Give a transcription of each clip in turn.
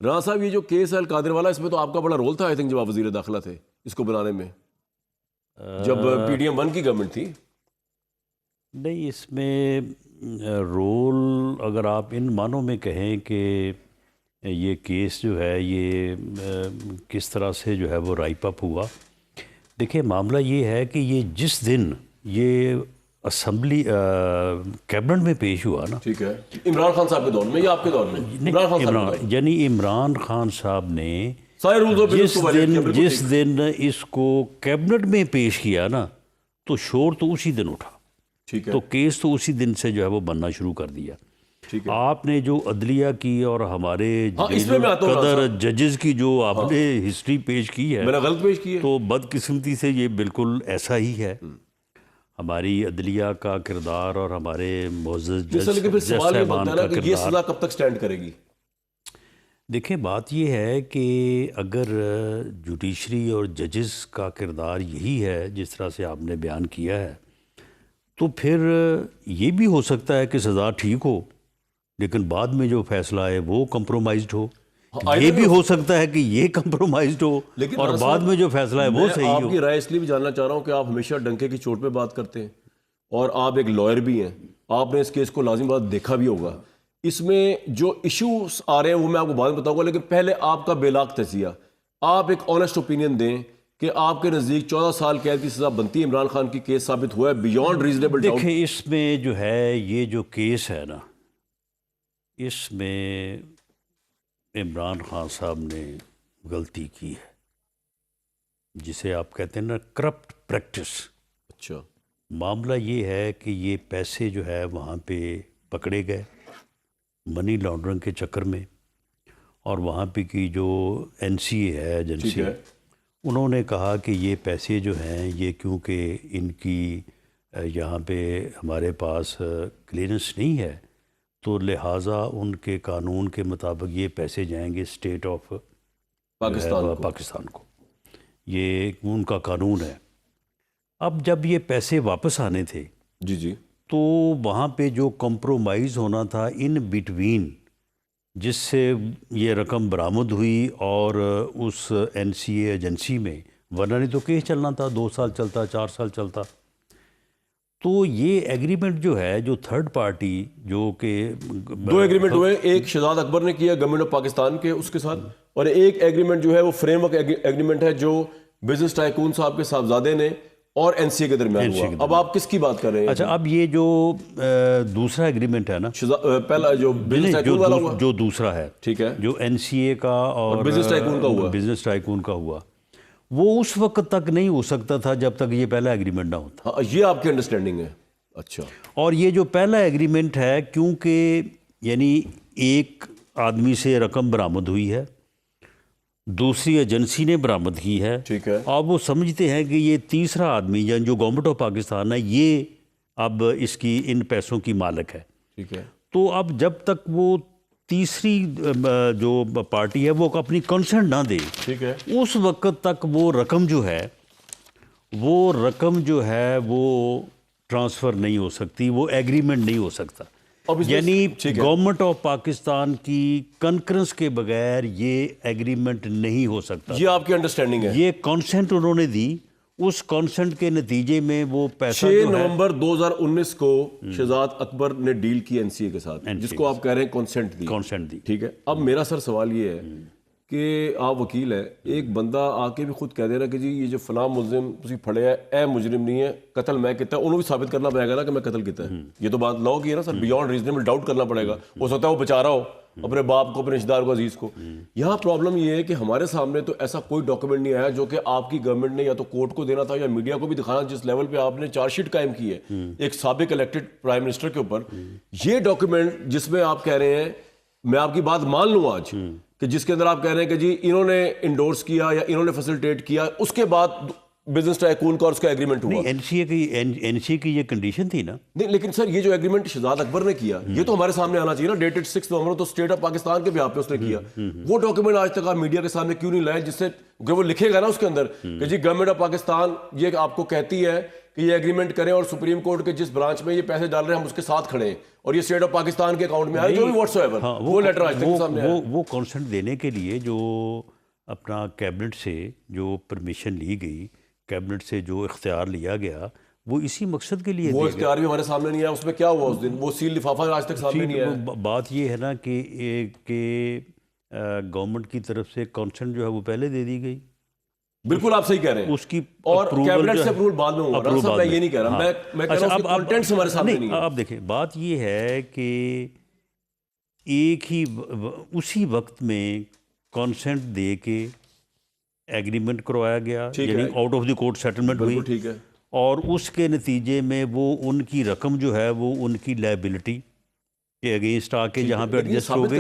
رانا صاحب یہ جو کیس ہے القادر والا، اس میں تو آپ کا بڑا رول تھا آئی تھنک، جب آپ وزیر داخلہ تھے اس کو بنانے میں، جب پی ڈی ایم 1 کی گورنمنٹ تھی. نہیں، اس میں رول اگر آپ ان معنوں میں کہیں کہ یہ کیس جو ہے یہ کس طرح سے جو ہے وہ رائپ اپ ہوا، دیکھیں معاملہ یہ ہے کہ یہ جس دن یہ اسمبلی کیبنٹ میں پیش ہوا نا، ٹھیک ہے، عمران خان صاحب کے دور میں یا آپ کے دور میں؟ عمران خان صاحب کے دور میں. یعنی عمران خان صاحب نے سارے رولز اور بلز کو وائلیٹ کیا. بالکل جس دن اس کو کیبنٹ میں پیش کیا نا، تو شور تو اسی دن اٹھا، ٹھیک ہے، تو کیس تو اسی دن سے جو ہے وہ بننا شروع کر دیا. ٹھیک ہے. آپ نے جو عدلیہ کی اور ہمارے اس میں میں آتا ہوں قدر ججز کی جو آپ نے ہسٹری پیش کی ہے، میں نے غلط پیش کی ہے. تو بدقسمتی سے یہ بالکل ایسا ہی ہے. ہماری عدلیہ کا کردار اور ہمارے معزز جج لیکن پھر سوال یہ صاحبان بنتا ہے کا نا کہ یہ کردار، سزا کب تک سٹینڈ کرے گی؟ دیکھیں بات یہ ہے کہ اگر جوڈیشری اور ججز کا کردار یہی ہے جس طرح سے آپ نے بیان کیا ہے، تو پھر یہ بھی ہو سکتا ہے کہ سزا ٹھیک ہو لیکن بعد میں جو فیصلہ ہے وہ کمپرومائزڈ ہو. یہ بھی ہو سکتا ہے کہ یہ کمپرومائزڈ ہو اور بعد میں جو فیصلہ ہے وہ صحیح ہو. میں آپ کی رائے اس لیے بھی جاننا چاہ رہا ہوں کہ آپ ہمیشہ ڈنکے کی چوٹ پہ بات کرتے ہیں اور آپ ایک لائر بھی ہیں، آپ نے اس کیس کو لازم بات دیکھا بھی ہوگا. اس میں جو ایشوز آ رہے ہیں وہ میں آپ کو بعد میں بتاؤں گا، لیکن پہلے آپ کا بیلاق تجزیہ، آپ ایک آنیسٹ اوپینین دیں کہ آپ کے نزدیک 14 سال قید کی سزا بنتی ہے. عمران خان کی کیس ثابت ہوا ہے بیونڈ ریزنیبل ڈاؤٹ. دیکھیں اس میں جو ہے یہ جو کیس ہے نا، اس میں عمران خان صاحب نے غلطی کی ہے جسے آپ کہتے ہیں نا کرپٹ پریکٹس. اچھا، معاملہ یہ ہے کہ یہ پیسے جو ہے وہاں پہ پکڑے گئے منی لانڈرنگ کے چکر میں، اور وہاں پہ کی جو این سی اے ہے ایجنسی، انہوں نے کہا کہ یہ پیسے جو ہیں یہ کیونکہ ان کی یہاں پہ ہمارے پاس کلیئرنس نہیں ہے، تو لہٰذا ان کے قانون کے مطابق یہ پیسے جائیں گے اسٹیٹ آف پاکستان کو. یہ ان کا قانون ہے. اب جب یہ پیسے واپس آنے تھے جی تو وہاں پہ جو کمپرومائز ہونا تھا ان بٹوین، جس سے یہ رقم برآمد ہوئی اور اس این سی اے ایجنسی میں، ورنہ نہیں تو کیس چلنا تھا، 2 سال چلتا، 4 سال چلتا. تو یہ ایگریمنٹ جو ہے، جو تھرڈ پارٹی جو کہ 2 ایگریمنٹ ہوئے، ایک شہزاد اکبر نے کیا گورنمنٹ آف پاکستان کے اس کے ساتھ، اور ایک ایگریمنٹ جو ہے وہ فریم ورک ایگریمنٹ ہے جو بزنس ٹائکون صاحب کے صاحبزادے نے اور این سی اے کے درمیان ہوا. اب آپ کس کی بات کر رہے ہیں؟ اچھا، اب یہ جو دوسرا ایگریمنٹ ہے نا، پہلا جو بزنس ٹائکون والا ہوا، جو دوسرا ہے، ٹھیک ہے، جو این سی اے کا اور بزنس ٹائکون کا ہوا، بزنس ٹائکون کا ہوا، وہ اس وقت تک نہیں ہو سکتا تھا جب تک یہ پہلا ایگریمنٹ نہ ہوتا. ہاں، یہ آپ کی انڈرسٹینڈنگ ہے. اچھا، اور یہ جو پہلا ایگریمنٹ ہے، کیونکہ یعنی ایک آدمی سے رقم برآمد ہوئی ہے، دوسری ایجنسی نے برآمد کی ہے، ٹھیک ہے، آپ وہ سمجھتے ہیں کہ یہ تیسرا آدمی یعنی جو گورنمنٹ آف پاکستان ہے یہ اب اس کی ان پیسوں کی مالک ہے. ٹھیک ہے. تو اب جب تک وہ تیسری جو پارٹی ہے وہ اپنی کنسنٹ نہ دے، ٹھیک ہے، اس وقت تک وہ رقم جو ہے وہ ٹرانسفر نہیں ہو سکتی، وہ ایگریمنٹ نہیں ہو سکتا. یعنی گورنمنٹ آف پاکستان کی کنکرنس کے بغیر یہ ایگریمنٹ نہیں ہو سکتا. یہ آپ کی انڈرسٹینڈنگ ہے. یہ کانسنٹ انہوں نے دی، اس کانسنٹ کے نتیجے میں وہ پیسہ 6 نومبر 2019 کو شہزاد اکبر نے ڈیل کی این سی اے کے ساتھ، جس کو آپ کہہ رہے ہیں کانسنٹ دی. ٹھیک ہے. اب میرا سر سوال یہ ہے کہ آپ وکیل ہیں، ایک بندہ آ کے بھی خود کہہ دے رہا کہ جی یہ جو فلاں ملزم تسی پھڑے ہے اے مجرم نہیں ہے، قتل میں کیتا ہے، انہوں بھی ثابت کرنا پڑے گا نا کہ میں قتل کیتا ہے. یہ تو بات لاء کی ہے نا سر، بیونڈ ریزنیبل ڈاؤٹ کرنا پڑے گا. ہو سکتا ہے وہ بچا رہا ہو اپنے باپ کو، اپنے رشتہ دار کو، عزیز کو. یہاں پرابلم یہ ہے کہ ہمارے سامنے تو ایسا کوئی ڈاکیومنٹ نہیں آیا جو کہ آپ کی گورنمنٹ نے یا تو کورٹ کو دینا تھا یا میڈیا کو بھی دکھانا، جس لیول پہ آپ نے چارج شیٹ قائم کی ہے ایک سابق الیکٹڈ پرائم منسٹر کے اوپر. یہ ڈاکیومنٹ جس میں آپ کہہ رہے ہیں، میں آپ کی بات مان لوں آج، کہ جس کے اندر آپ کہہ رہے ہیں کہ جی انہوں نے انڈورس کیا یا انہوں نے فیسلٹیٹ کیا، اس کے بعد بزنس ٹائکون کا اور اس کا ایگریمنٹ ہوا. این سی اے کی یہ کنڈیشن تھی نا. نہیں، لیکن سر یہ جو ایگریمنٹ شہزاد اکبر نے کیا یہ تو ہمارے سامنے آنا چاہیے نا، ڈیٹڈ 6 نومبر، تو اسٹیٹ آف پاکستان کے بھی آپ نے اس نے کیا. وہ ڈاکیومنٹ آج تک آپ میڈیا کے سامنے کیوں نہیں لائے، جس سے وہ لکھے گا نا اس کے اندر کہ جی گورنمنٹ آف پاکستان یہ آپ کو کہتی ہے کہ یہ ایگریمنٹ کریں اور سپریم کورٹ کے جس برانچ میں یہ پیسے ڈال رہے ہیں ہم اس کے ساتھ کھڑے ہیں اور یہ اسٹیٹ آف پاکستان کے اکاؤنٹ میں آئے جو بھی واٹس ایور وہ لیٹر آج تک سامنے آیا. وہ کانسنٹ دینے کے لیے جو اپنا کیبنٹ سے جو پرمیشن لی گئی, کیبنٹ سے جو اختیار لیا گیا, وہ اسی مقصد کے لیے وہ اختیار بھی ہمارے سامنے نہیں آیا. اس میں کیا ہوا اس دن؟ وہ سیل لفافہ آج تک سامنے نہیں آیا. بات یہ ہے نا کہ گورنمنٹ کی طرف سے کانسنٹ جو ہے وہ پہلے دے دی گئی. بالکل آپ صحیح کہہ رہے ہیں. اس کی اور کیبنٹ سے اپروول بعد میں ہوا. رانا صاحب میں یہ نہیں کہہ رہا, میں کہہ رہا ہوں اس کے کانٹینٹس ہمارے سامنے نہیں ہیں. آپ دیکھیں بات یہ ہے کہ ایک ہی اسی وقت میں کانسنٹ دے کے ایگریمنٹ کروایا گیا, یعنی out of the court settlement ہوئی, ٹھیک ہے, اور اس کے نتیجے میں وہ ان کی رقم جو ہے وہ ان کی لائبلٹی کے اگینسٹ آ کے جہاں پہ ایڈجسٹ ہو گئی.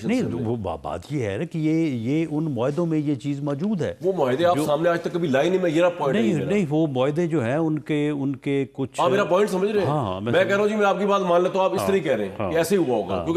نہیں, وہ بات یہ ہے نا کہ یہ ان معاہدوں میں یہ چیز موجود ہے. وہ معاہدے آپ سامنے آج تک کبھی لائے نہیں. میں یہ پوائنٹ نہیں, وہ معاہدے جو ہیں ان کے کچھ. آپ میرا پوائنٹ سمجھ رہے ہیں. میں کہہ رہا ہوں جی میں آپ کی بات مان لیتا ہوں, آپ اس طرح کہہ رہے ہیں کہ ایسے ہی ہوا ہوگا, کیونکہ